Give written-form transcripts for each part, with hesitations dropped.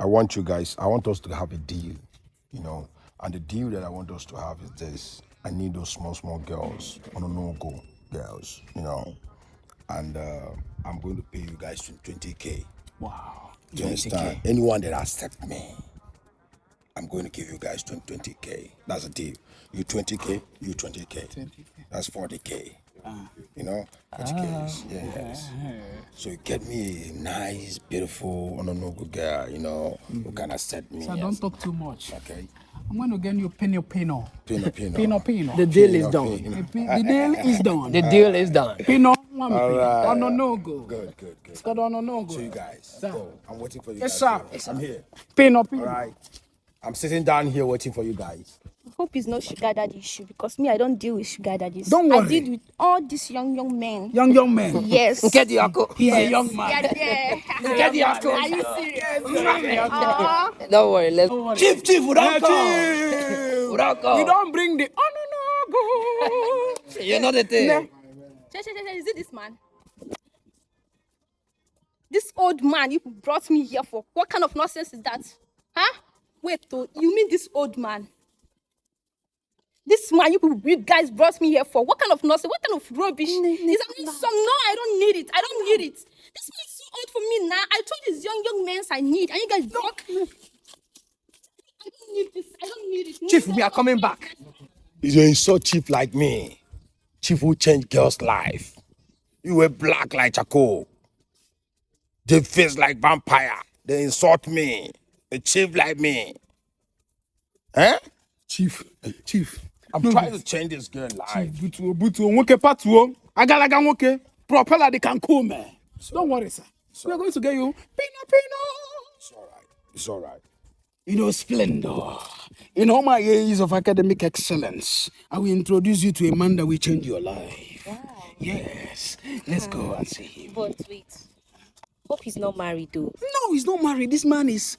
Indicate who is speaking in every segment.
Speaker 1: I want you guys, I want us to have a deal, you know. And the deal that I want us to have is this. I need those small girls, on a no-go girls, you know. And I'm going to pay you guys 20K.
Speaker 2: Wow.
Speaker 1: Do you understand? Anyone that accepts me, I'm going to give you guys 20K. That's a deal. You 20K, you 20K.
Speaker 2: 20K.
Speaker 1: That's 40K. You know, 40K. Yes. So you get me a nice, beautiful, honorable girl, you know, who can accept me.
Speaker 2: So don't talk too much.
Speaker 1: Okay.
Speaker 2: I'm going to get you pino.
Speaker 1: Pino.
Speaker 3: The deal is done.
Speaker 2: The deal is done.
Speaker 3: The deal is done.
Speaker 2: Pino, one
Speaker 1: All right.
Speaker 2: on a no-go.
Speaker 1: Good.
Speaker 2: It's got on a no-go.
Speaker 1: So you guys,
Speaker 2: Sir.
Speaker 1: go. I'm waiting for you
Speaker 2: Yes,
Speaker 1: guys.
Speaker 2: sir.
Speaker 1: I'm here.
Speaker 2: Pino.
Speaker 1: All right. I'm sitting down here waiting for you guys.
Speaker 4: Hope it's not sugar daddy issue because me, I don't deal with sugar daddies.
Speaker 2: Don't worry.
Speaker 4: I deal with all these young men.
Speaker 2: Young man.
Speaker 4: Yes.
Speaker 2: He's a young man.
Speaker 4: Yeah.
Speaker 3: Get the uncle.
Speaker 4: Are you serious?
Speaker 3: Don't worry. Let's.
Speaker 2: Chief, we don't come.
Speaker 3: We
Speaker 2: We don't bring the no-go.
Speaker 3: You know the thing.
Speaker 4: Is it this man? This old man you brought me here for? What kind of nonsense is that? Huh? Wait, though, you mean this old man? This man you guys brought me here for? What kind of nonsense? What kind of rubbish? Is that some? No, I don't need it. I don't need it. This man is too old for me now. I told these young men I need, and you guys block. I don't need this. I don't need it.
Speaker 3: Chief, we are coming back.
Speaker 1: You insult chief like me. Chief who changed girls' life. You were black like charcoal. They face like vampire. They insult me. A chief like me. Huh?
Speaker 2: Chief.
Speaker 1: I'm trying to change this girl's life.
Speaker 2: Butu, nwoke patuo. Agalaga nwoke. Propeller they can cool, man. Don't worry, sir. We are going to get you. Pino.
Speaker 1: It's all right.
Speaker 2: You know, Splendor. In all my years of academic excellence, I will introduce you to a man that will change your life.
Speaker 5: Wow.
Speaker 2: Yes. Let's go and see him.
Speaker 5: But wait. Hope he's not married though.
Speaker 2: No, he's not married. This man is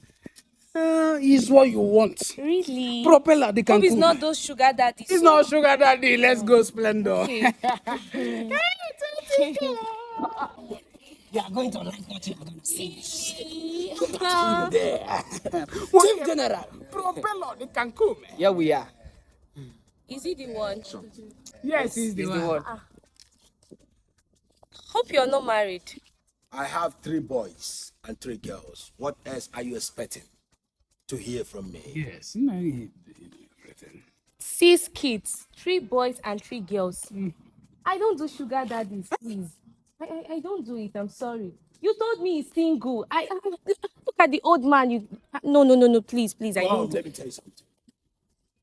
Speaker 2: what you want.
Speaker 5: Really?
Speaker 2: Propeller they can
Speaker 5: Hope he's
Speaker 2: cool.
Speaker 5: not those sugar daddies.
Speaker 2: He's not sugar daddy. Let's go, Splendor.
Speaker 5: Okay.
Speaker 3: You are going to like what you are going to see.
Speaker 2: Chief General. Propeller they can cool, man.
Speaker 3: Here we are.
Speaker 5: Is he the one?
Speaker 2: Yes, he's the one.
Speaker 5: Hope you're not married.
Speaker 1: I have 3 boys and 3 girls. What else are you expecting to hear from me?
Speaker 2: Yes. No, everything.
Speaker 5: 6 kids, 3 boys and 3 girls. I don't do sugar daddies, please. I don't do it. I'm sorry. You told me he's single. I look at the old man. You no, please. I don't.
Speaker 1: Let me tell you something.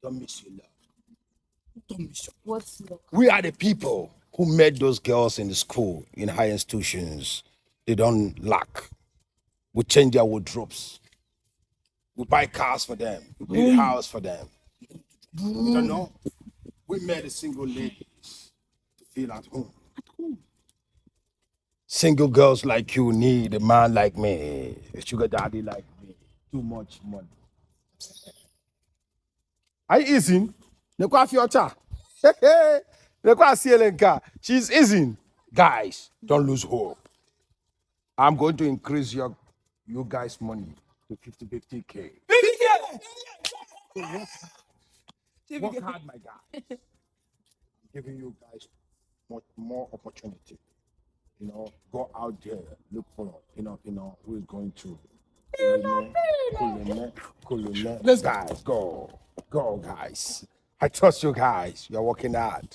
Speaker 1: Don't miss your love. Don't miss your love.
Speaker 5: What's love?
Speaker 1: We are the people who made those girls in the school, in high institutions. They don't lack. We change their wardrobes. We buy cars for them. We build a house for them. You don't know? We made the single ladies to feel at home. Single girls like you need a man like me, a sugar daddy like me. Too much money. Are you easing? She's easing. Guys, don't lose hope. I'm going to increase you guys' money to 50K. Work hard, my guy. I'm giving you guys much more opportunity. You know, go out there, look for, who is going to. Let's guys, go, guys. I trust you guys. You're working hard.